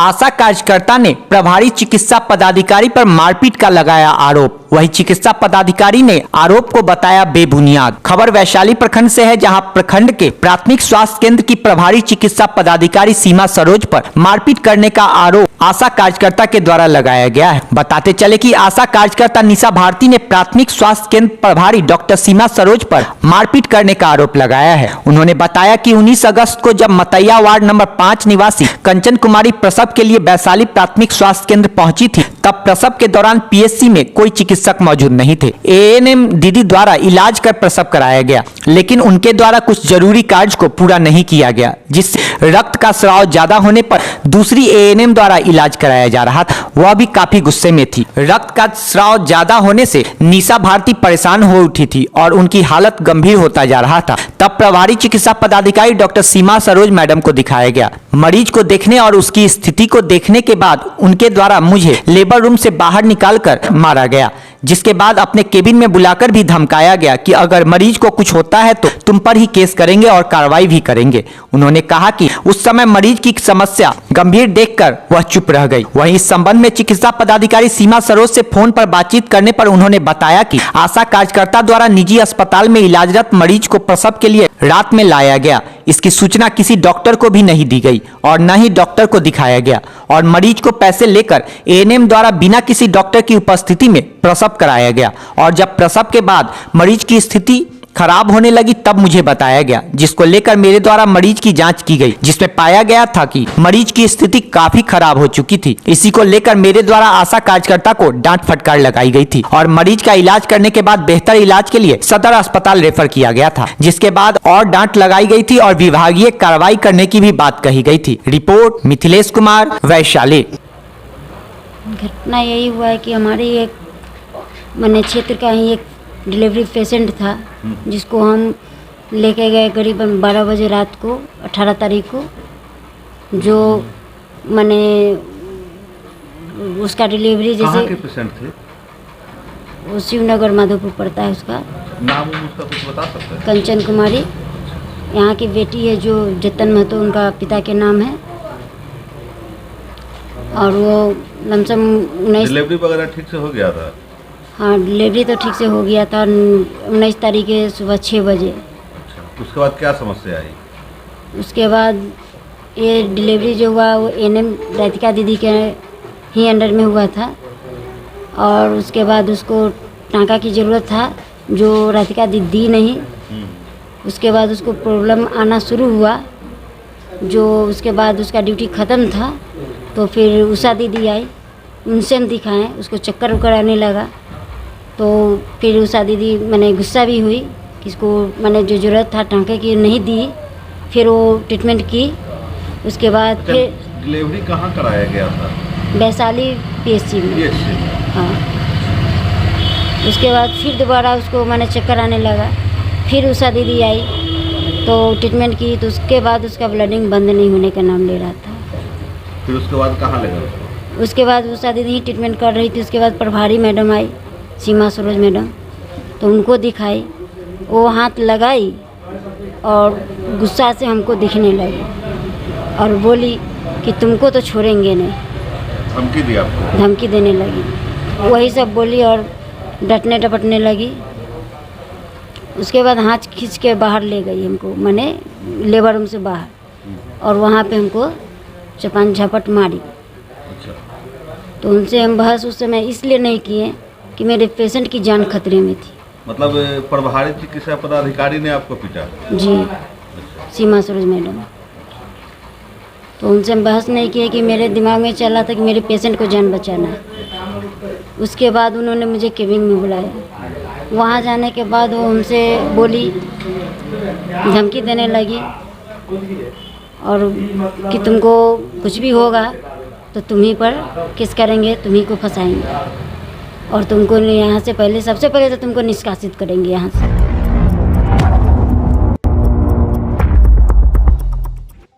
आशा कार्यकर्ता ने प्रभारी चिकित्सा पदाधिकारी पर मारपीट का लगाया आरोप। वही चिकित्सा पदाधिकारी ने आरोप को बताया बेबुनियाद। खबर वैशाली प्रखंड से है, जहां प्रखंड के प्राथमिक स्वास्थ्य केंद्र की प्रभारी चिकित्सा पदाधिकारी सीमा सरोज पर मारपीट करने का आरोप आशा कार्यकर्ता के द्वारा लगाया गया है। बताते चले कि आशा कार्यकर्ता निशा भारती ने प्राथमिक स्वास्थ्य केंद्र प्रभारी डॉक्टर सीमा सरोज पर मारपीट करने का आरोप लगाया है। उन्होंने बताया कि 19 अगस्त को जब मतैया वार्ड नंबर 5 निवासी कंचन कुमारी प्रसव के लिए वैशाली प्राथमिक स्वास्थ्य केंद्र पहुंची थी, तब प्रसव के दौरान पीएचसी में कोई चिकित्सक मौजूद नहीं थे। एएनएम दीदी द्वारा इलाज कर प्रसव कराया गया, लेकिन उनके द्वारा कुछ जरूरी कार्य को पूरा नहीं किया गया, जिससे रक्त का स्राव ज्यादा होने पर दूसरी एएनएम द्वारा इलाज कराया जा रहा था। वह भी काफी गुस्से में थी। रक्त का स्राव ज्यादा होने से निशा भारती परेशान हो उठी थी और उनकी हालत गंभीर होता जा रहा था। तब प्रभारी चिकित्सा पदाधिकारी डॉक्टर सीमा सरोज मैडम को दिखाया गया। मरीज को देखने और उसकी स्थिति को देखने के बाद उनके द्वारा मुझे लेबर रूम से बाहर निकालकर मारा गया, जिसके बाद अपने केबिन में बुलाकर भी धमकाया गया कि अगर मरीज को कुछ होता है तो तुम पर ही केस करेंगे और कार्रवाई भी करेंगे। उन्होंने कहा कि उस समय मरीज की समस्या गंभीर देखकर वह चुप रह गई। वहीं इस संबंध में चिकित्सा पदाधिकारी सीमा सरोज से फोन पर बातचीत करने पर उन्होंने बताया कि आशा कार्यकर्ता द्वारा निजी अस्पताल में इलाजरत मरीज को प्रसव के लिए रात में लाया गया। इसकी सूचना किसी डॉक्टर को भी नहीं दी गई और न ही डॉक्टर को दिखाया गया और मरीज को पैसे लेकर एएनएम द्वारा बिना किसी डॉक्टर की उपस्थिति में प्रसव कराया गया। और जब प्रसव के बाद मरीज की स्थिति खराब होने लगी तब मुझे बताया गया, जिसको लेकर मेरे द्वारा मरीज की जांच की गई, जिसमें पाया गया था कि मरीज की स्थिति काफी खराब हो चुकी थी। इसी को लेकर मेरे द्वारा आशा कार्यकर्ता को डांट फटकार लगाई गई थी और मरीज का इलाज करने के बाद बेहतर इलाज के लिए सदर अस्पताल रेफर किया गया था, जिसके बाद और डांट लगाई गई थी और विभागीय कार्रवाई करने की भी बात कही गई थी। रिपोर्ट मिथिलेश कुमार, वैशाली। घटना यही हुआ है कि हमारे एक मने क्षेत्र का ही एक डिलीवरी पेशेंट था, जिसको हम लेके गए करीबन 12 बजे रात को 18 तारीख को, जो मने उसका डिलीवरी जैसे। कहाँ के पेशेंट थे? वो शिवनगर माधोपुर पड़ता है। उसका नाम उसका कुछ बता सकते हैं? कंचन कुमारी, यहाँ की बेटी है जो जतन महतो, उनका पिता के नाम है। और वो लमसम 19 डिलीवरी वगैरह ठीक से हो गया था? हाँ, डिलीवरी तो ठीक से हो गया था 19 तारीख के सुबह 6 बजे। अच्छा, उसके बाद क्या समस्या आई? उसके बाद ये डिलीवरी जो हुआ वो एएनएम राधिका दीदी के ही अंडर में हुआ था और उसके बाद उसको टाँका की ज़रूरत था, जो राधिका दीदी दी नहीं। उसके बाद उसको प्रॉब्लम आना शुरू हुआ, जो उसके बाद उसका ड्यूटी ख़त्म था तो फिर उषा दीदी आई, उनसे हम दिखाएँ, उसको चक्कर उक्कर आने लगा। तो फिर उषा दीदी मैंने गुस्सा भी हुई कि इसको मैंने जो ज़रूरत था टाँके की नहीं दी। फिर वो ट्रीटमेंट की। उसके बाद फिर डिलीवरी कहाँ कराया गया था? वैशाली पीएचसी में। हाँ, उसके बाद फिर दोबारा उसको मैंने चक्कर आने लगा। फिर उषा दीदी आई तो ट्रीटमेंट की, तो उसके बाद उसका ब्लडिंग बंद नहीं होने का नाम ले रहा था। फिर उसके बाद कहाँ लगा? उसके बाद उषा दीदी ही ट्रीटमेंट कर रही थी। उसके बाद प्रभारी मैडम आई, सीमा सरोज मैडम, तो उनको दिखाई। वो हाथ लगाई और गुस्सा से हमको दिखने लगी और बोली कि तुमको तो छोड़ेंगे नहीं। धमकी दी आपको? धमकी देने लगी, वही सब बोली और डटने डपटने लगी। उसके बाद हाथ खींच के बाहर ले गई हमको, मैंने लेबर रूम से बाहर, और वहाँ पे हमको चपान झपट मारी। अच्छा। तो उनसे हम बहस उस समय इसलिए नहीं किए कि मेरे पेशेंट की जान खतरे में थी। मतलब प्रभारी चिकित्सा पदाधिकारी ने आपको पीटा? जी, सीमा सरोज मैडम। तो उनसे हम बहस नहीं किए कि मेरे दिमाग में चला था कि मेरे पेशेंट को जान बचाना है। उसके बाद उन्होंने मुझे केबिन में बुलाया। वहाँ जाने के बाद वो हमसे बोली, धमकी देने लगी और कि तुमको कुछ भी होगा तो तुम्ही पर केस करेंगे, तुम्ही को फंसाएंगे और तुमको यहाँ से पहले, सबसे पहले तो तुमको निष्कासित करेंगे यहाँ से।